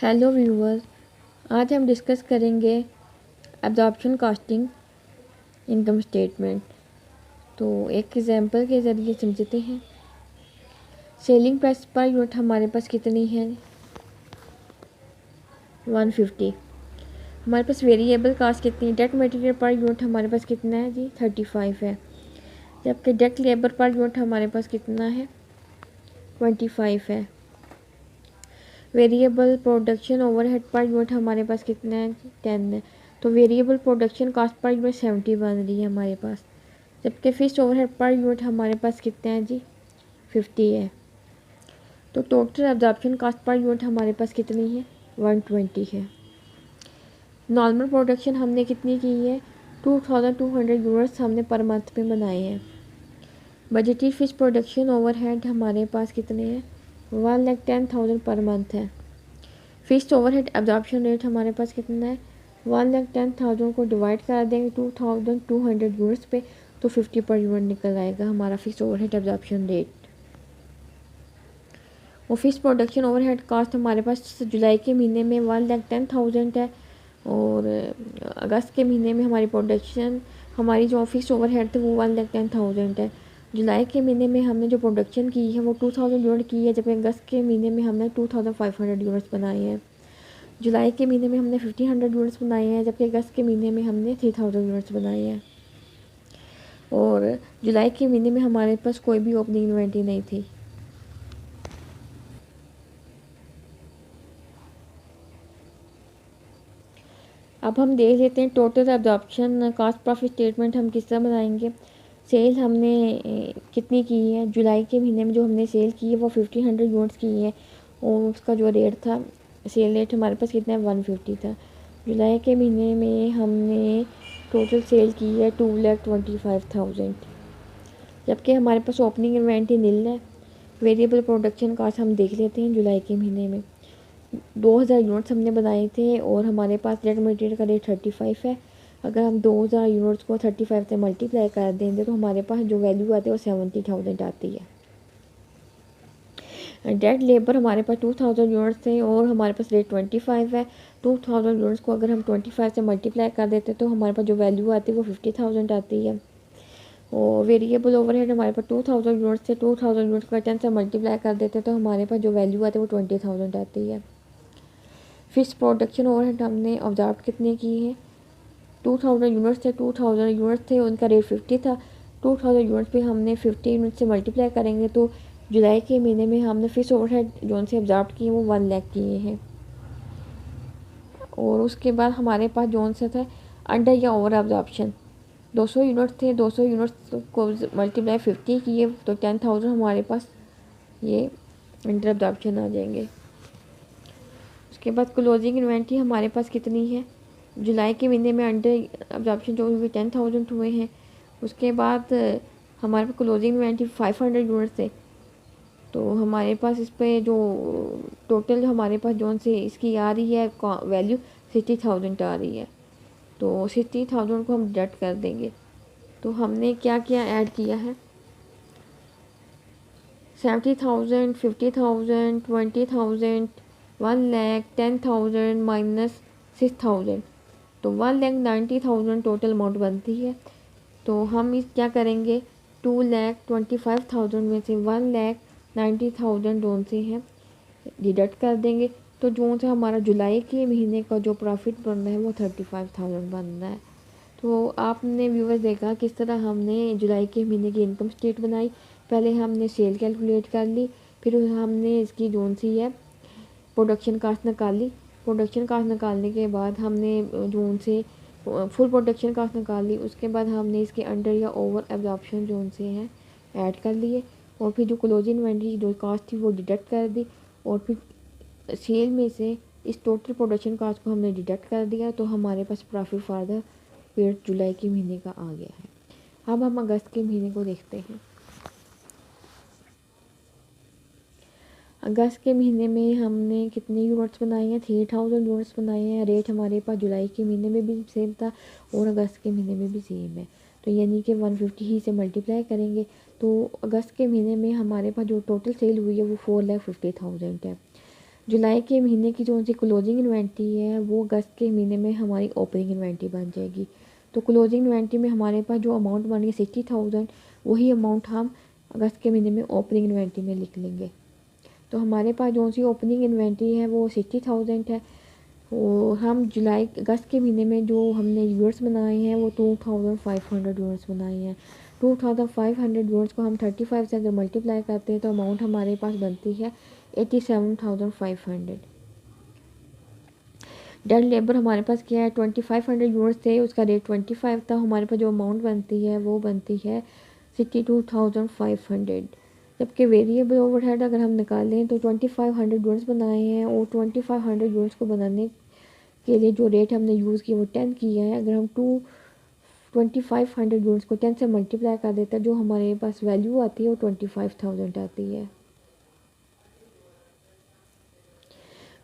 Hello viewers, आज हम discuss करेंगे एब्जॉर्प्शन कॉस्टिंग इनकम स्टेटमेंट। तो एक एग्जांपल के ज़रिए समझते हैं। सेलिंग प्राइस पर यूनिट हमारे पास कितनी है? 150। हमारे पास वेरिएबल कास्ट कितनी है? डायरेक्ट मटेरियल पर यूनिट हमारे पास कितना है जी? 35 है। जबकि डायरेक्ट लेबर पर यूनिट हमारे पास कितना है? 25 है। Variable production overhead per unit हमारे पास कितना है? 10 है। तो variable production cost per unit 70 बन रही है हमारे पास। जबकि फिक्स्ड ओवरहेड पर यूनिट हमारे पास कितना है जी? 50 है। तो total absorption cost per unit हमारे पास कितनी है? 120 है। नॉर्मल प्रोडक्शन हमने कितनी की है? 2200 यूनिट्स हमने पर मंथ में बनाए हैं। बजटेड फिक्स्ड प्रोडक्शन ओवरहेड हमारे पास कितने हैं? 1,10,000 पर मंथ है। फिक्स्ड ओवरहेड एब्जॉर्प्शन रेट हमारे पास कितना है? 1,10,000 को डिवाइड कर देंगे 2200 यूनिट्स पे, तो 50 पर यूनिट निकल आएगा हमारा फिक्स्ड ओवरहेड एब्जॉर्प्शन रेट। और फिक्स्ड प्रोडक्शन ओवरहेड कॉस्ट हमारे पास जुलाई के महीने में 1,10,000 है, और अगस्त के महीने में हमारी प्रोडक्शन हमारी जो फिक्स्ड ओवरहेड थे वो 1,10,000 है। जुलाई के महीने में हमने जो प्रोडक्शन की है वो 2000 यूनिट की है, जबकि अगस्त के महीने में हमने 2500 यूनिट्स बनाए हैं। जुलाई के महीने में हमने 1500 यूनिट्स बनाए हैं, जबकि अगस्त के महीने में हमने 3000 यूनिट्स बनाए हैं। और जुलाई के महीने में हमारे पास कोई भी ओपनिंग इन्वेंट्री नहीं थी। अब हम देख लेते हैं total absorption cost profit statement हम किस तरह बनाएंगे। सेल हमने कितनी की है? जुलाई के महीने में जो हमने सेल की है वो 1500 यूनिट्स की है, और उसका जो रेट था, सेल रेट हमारे पास कितना है? 150 था। जुलाई के महीने में हमने टोटल सेल की है 2,25,000, जबकि हमारे पास ओपनिंग इन्वेंट्री निल है। वेरिएबल प्रोडक्शन कॉस्ट हम देख लेते हैं। जुलाई के महीने में 2000 यूनिट्स हमने बनाए थे, और हमारे पास डायरेक्ट मटेरियल का रेट 35 है। अगर हम 2000 यूनिट्स को 35 से मल्टीप्लाई कर देंगे तो हमारे पास जो वैल्यू आती है वो 70,000 आती है। डायरेक्ट लेबर हमारे पास 2000 यूनिट्स थे, और हमारे पास रेट 25 है। 2000 यूनिट्स को अगर हम 25 से मल्टीप्लाई कर देते तो हमारे पास जो वैल्यू आती है वो 50,000 आती है। और वेरिएबल ओवरहेड हमारे पास 2000 यूनिट्स थे, 2000 यूनिट्स को 10 से मल्टीप्लाई कर देते तो हमारे पास जो वैल्यू आती है वो 20,000 आती है। फिक्स्ड प्रोडक्शन ओवरहेड हमने ऑब्जर्व कितने की है? 2000 यूनिट्स थे, 2000 यूनिट्स थे, उनका रेट 50 था। 2000 यूनिट्स पे हमने 50 यूनिट से मल्टीप्लाई करेंगे तो जुलाई के महीने में हमने फिक्स्ड ओवरहेड जो से ऑब्जर्व किए वो 1 लाख किए हैं। और उसके बाद हमारे पास जोन से था अंडर या ओवर एब्जॉर्प्शन। 200 यूनिट्स थे, 200 यूनिट्स को मल्टीप्लाई 50 किए तो 10,000 हमारे पास ये अंडर एब्जॉर्प्शन आ जाएंगे। उसके बाद क्लोजिंग इन्वेंट्री हमारे पास कितनी है? जुलाई के महीने में अंडर एब्जॉर्प्शन जो हुए 10,000 हुए हैं। उसके बाद हमारे पास क्लोजिंग इन्वेंट्री 500 यूनिट्स थे, तो हमारे पास इस पे जो टोटल हमारे पास जोन से इसकी आ रही है वैल्यू 60,000 आ रही है। तो 60,000 को हम डिडक्ट कर देंगे। तो हमने क्या क्या ऐड किया है? 70,000, 50,000, 20,000, 1 लाख, 10,000 माइनस 6,000, तो 1,90,000 टोटल अमाउंट बनती है। तो हम इस क्या करेंगे? 2,25,000 में से 1,90,000 जोन से हैं डिडक्ट कर देंगे। तो जोन से हमारा जुलाई के महीने का जो प्रॉफिट बन रहा है वो 35,000 बन रहा है। तो आपने व्यूअर्स देखा किस तरह हमने जुलाई के महीने की इनकम स्टेट बनाई। पहले हमने सेल कैलकुलेट कर ली, फिर हमने इसकी जोन सी है प्रोडक्शन कास्ट निकाली। प्रोडक्शन कास्ट निकालने के बाद हमने जोन से फुल प्रोडक्शन कास्ट निकाल ली। उसके बाद हमने इसके अंडर या ओवर एब्जॉर्प्शन जोन से हैं ऐड कर लिए, और फिर जो क्लोजिंग इन्वेंट्री जो कास्ट थी वो डिडक्ट कर दी, और फिर सेल में से इस टोटल प्रोडक्शन कास्ट को हमने डिडक्ट कर दिया। तो हमारे पास प्रॉफिट फॉर द पीरियड जुलाई के महीने का आ गया है। अब हम अगस्त के महीने को देखते हैं। अगस्त के महीने में हमने कितने यूनिट्स बनाए हैं? 3000 यूनिट्स बनाए हैं। रेट हमारे पास जुलाई के महीने में भी सेम था और अगस्त के महीने में भी सेम है, तो यानी कि 150 ही से मल्टीप्लाई करेंगे। तो अगस्त के महीने में हमारे पास जो टोटल सेल हुई है वो 4,50,000 है। जुलाई के महीने की जो सी क्लोजिंग इन्वेंट्री है वो अगस्त के महीने में हमारी ओपनिंग इन्वेंट्री बन जाएगी। तो क्लोजिंग इन्वेंट्री में हमारे पास जो अमाउंट बन गई 60,000, वही अमाउंट हम अगस्त के महीने में ओपनिंग इन्वेंट्री में लिख लेंगे। तो हमारे पास जो सी ओपनिंग इन्वेंट्री है वो 60,000 है, और हम जुलाई अगस्त के महीने में जो हमने यूनिट्स बनाए हैं वो 2500 यूनिट्स बनाए हैं। 2500 यूनिट्स को हम 35 से अगर मल्टीप्लाई करते हैं तो अमाउंट हमारे पास बनती है 87,500। डेड लेबर हमारे पास क्या है, 2500 यूनिट्स थे, उसका रेट 25 था, हमारे पास जो अमाउंट बनती है वो बनती है 62,500। जबकि वेरिएबल ओवरहेड अगर हम निकालें तो 2500 यूनिट्स बनाए हैं, और 2500 यूनिट्स को बनाने के लिए जो रेट हमने यूज़ किया वो 10 किया है। अगर हम 2500 यूनिट्स को 10 से मल्टीप्लाई कर देते हैं, जो हमारे पास वैल्यू आती है वो 25,000 आती है।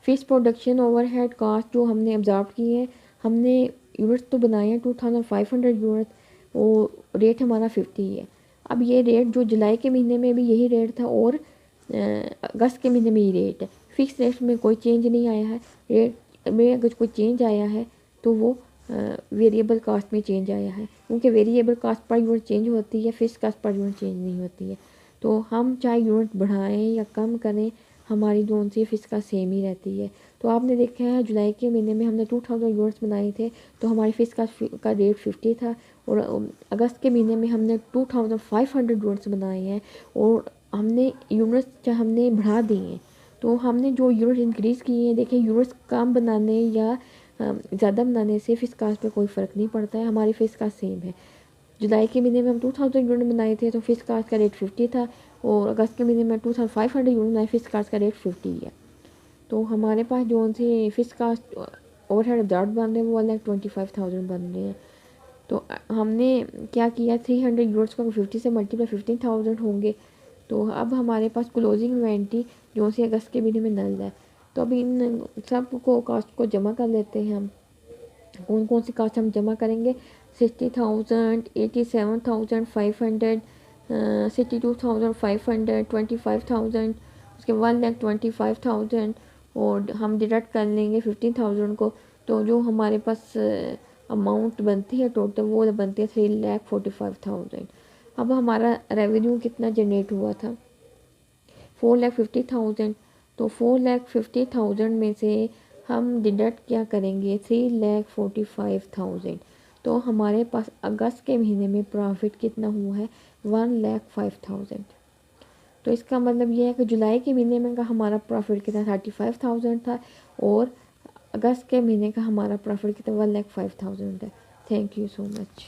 फिक्स प्रोडक्शन ओवरहेड कास्ट जो हमने ऑब्जर्व किए हैं, हमने यूनिट्स तो बनाए हैं 2500 यूनिट, और रेट हमारा 50 है। अब ये रेट जो जुलाई के महीने में भी यही रेट था, और अगस्त के महीने में यही रेट है। फिक्स रेट में कोई चेंज नहीं आया है। रेट में अगर कोई चेंज आया है तो वो वेरिएबल कास्ट में चेंज आया है, क्योंकि variable cost per unit change होती है, fix cost per unit change नहीं होती है। तो हम चाहे यूनिट बढ़ाएं या कम करें, हमारी जो सी फिक्स का सेम ही रहती है। तो आपने देखा है जुलाई के महीने में हमने 2000 यूनिट्स बनाए थे, तो हमारी फिक्स का रेट 50 था, और अगस्त के महीने में हमने 2500 यूनिट्स बनाए हैं, और हमने यूनिट्स हमने बढ़ा दिए हैं। तो हमने जो यूनिट इंक्रीज़ किए हैं, देखिए यूनिट्स कम बनाने या ज़्यादा बनाने से फिक्स कास्ट पे कोई फ़र्क नहीं पड़ता है, हमारी फिक्स कास्ट सेम है। जुलाई के महीने में हम 2000 यूनिट बनाए थे तो फिक्स कास्ट का रेट 50 था, और अगस्त के महीने में 2500 यूनिट बनाए, फिक्स कास्ट का रेट 50 है। तो हमारे पास जो सी फिक्स कास्ट ओवरहेड ऑब्जर्व बन रहे हैं वो 1,25,000 बन रहे हैं। तो हमने क्या किया, 300 यूनिट्स को 50 से मल्टीप्लाई 15,000 होंगे। तो अब हमारे पास क्लोजिंग इन्वेंट्री जो सी अगस्त के महीने में नल है। तो अब इन सब को कास्ट को जमा कर लेते हैं हम। कौन कौन सी कास्ट हम जमा करेंगे, 60,000, 87,500, 62,500, 25,000, उसके 1,25,000, और हम डिडक्ट कर लेंगे 15,000 को। तो जो हमारे पास अमाउंट बनती है टोटल वो बनती है 3,45,000। अब हमारा रेवेन्यू कितना जनरेट हुआ था, 4,50,000। तो 4,50,000 में से हम डिडक्ट क्या करेंगे, 3,45,000। तो हमारे पास अगस्त के महीने में प्रॉफिट कितना हुआ है, 1,05,000। तो इसका मतलब ये है कि जुलाई के महीने में का हमारा प्रॉफिट कितना 35,000 था, और अगस्त के महीने का हमारा प्रॉफिट कितना 1,05,000 है। Thank you so much.